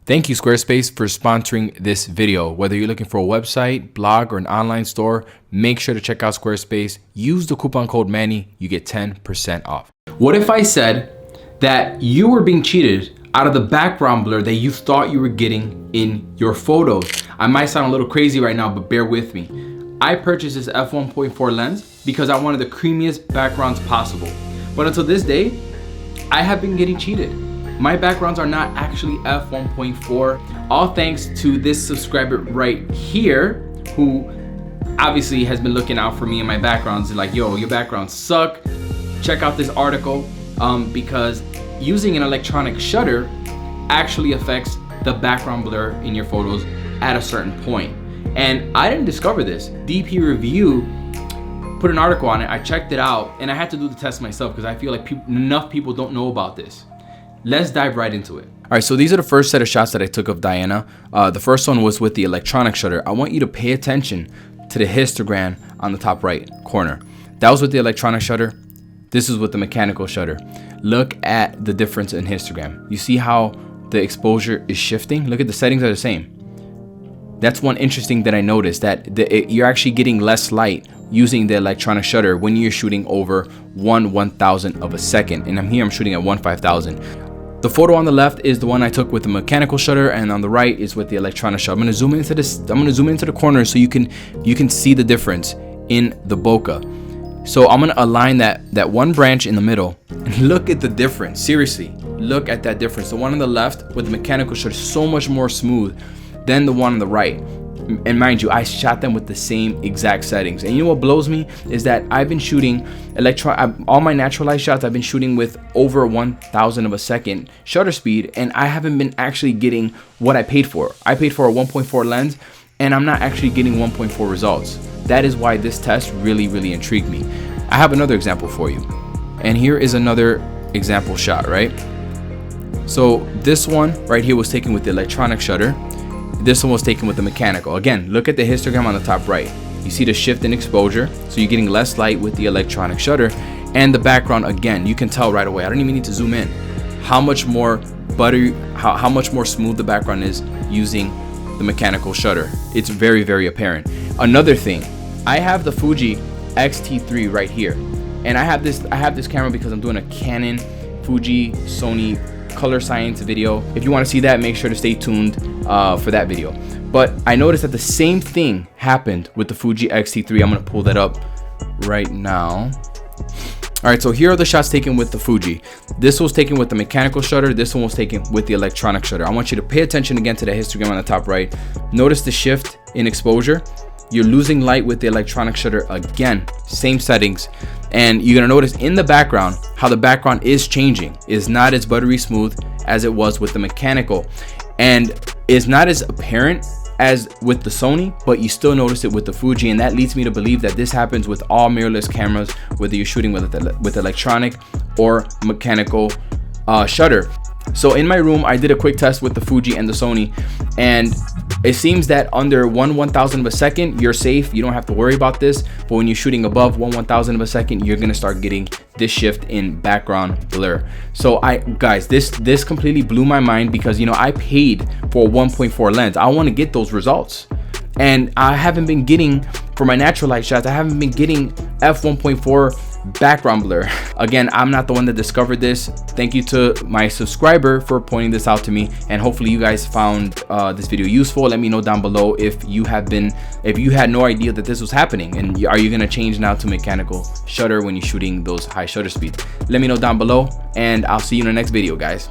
Thank you, Squarespace, for sponsoring this video. Whether you're looking for a website, blog, or an online store, make sure to check out Squarespace. Use the coupon code Manny, you get 10% off. What if I said that you were being cheated out of the background blur that you thought you were getting in your photos? I might sound a little crazy right now, but bear with me. I purchased this f1.4 lens because I wanted the creamiest backgrounds possible. But until this day, I have been getting cheated. My backgrounds are not actually f1.4, all thanks to this subscriber right here, who obviously has been looking out for me and my backgrounds and like, yo, your backgrounds suck. Check out this article, because using an electronic shutter actually affects the background blur in your photos at a certain point. And I didn't discover this. DP Review put an article on it. I checked it out and I had to do the test myself because I feel like enough people don't know about this. Let's dive right into it. All right, so these are the first set of shots that I took of Diana. The first one was with the electronic shutter. I want you to pay attention to the histogram on the top right corner. That was with the electronic shutter. This is with the mechanical shutter. Look at the difference in histogram. You see how the exposure is shifting? Look at the settings are the same. That's one interesting that I noticed, that you're actually getting less light using the electronic shutter when you're shooting over 1/1000 of a second. And I'm shooting at 1/5000. The photo on the left is the one I took with the mechanical shutter, and on the right is with the electronic shutter. I'm gonna zoom into this. I'm gonna zoom into the corner so you can see the difference in the bokeh. So I'm gonna align that one branch in the middle, and look at the difference. Seriously, look at that difference. The one on the left with the mechanical shutter is so much more smooth than the one on the right. And mind you, I shot them with the same exact settings. And you know what blows me is that I've been shooting all my natural light shots. I've been shooting with over 1000 of a second shutter speed, and I haven't been actually getting what I paid for. I paid for a 1.4 lens, and I'm not actually getting 1.4 results. That is why this test really intrigued me. I have another example for you, and here is another example shot, right? So this one right here was taken with the electronic shutter. This one was taken with the mechanical. Again, look at the histogram on the top right. You see the shift in exposure, so you're getting less light with the electronic shutter. And the background, again, you can tell right away. I don't even need to zoom in how much more buttery, how much more smooth the background is using the mechanical shutter. It's very apparent. Another thing, I have the Fuji X-T3 right here, and I have this camera because I'm doing a Canon, Fuji, Sony color science video. If you want to see that, make sure to stay tuned for that video. But I noticed that the same thing happened with the Fuji X-T3. I'm going to pull that up right now. All right, so here are the shots taken with the Fuji. This was taken with the mechanical shutter. This one was taken with the electronic shutter. I want you to pay attention again to the histogram on the top right. Notice the shift in exposure. You're losing light with the electronic shutter again, same settings. And you're gonna notice in the background how the background is changing. It's not as buttery smooth as it was with the mechanical, and it's not as apparent as with the Sony, but you still notice it with the Fuji. And that leads me to believe that this happens with all mirrorless cameras, whether you're shooting with electronic or mechanical shutter. So in my room, I did a quick test with the Fuji and the Sony, and it seems that under 1/1000 of a second, you're safe. You don't have to worry about this. But when you're shooting above 1/1000 of a second, you're gonna start getting this shift in background blur. So guys, this completely blew my mind, because I paid for a 1.4 lens. I want to get those results, and I haven't been getting, for my natural light shots, I haven't been getting f1.4 background blur. Again, I'm not the one that discovered this. Thank you to my subscriber for pointing this out to me, and hopefully you guys found this video useful. Let me know down below if you had no idea that this was happening, and are you gonna change now to mechanical shutter when you're shooting those high shutter speeds? Let me know down below, and I'll see you in the next video, guys.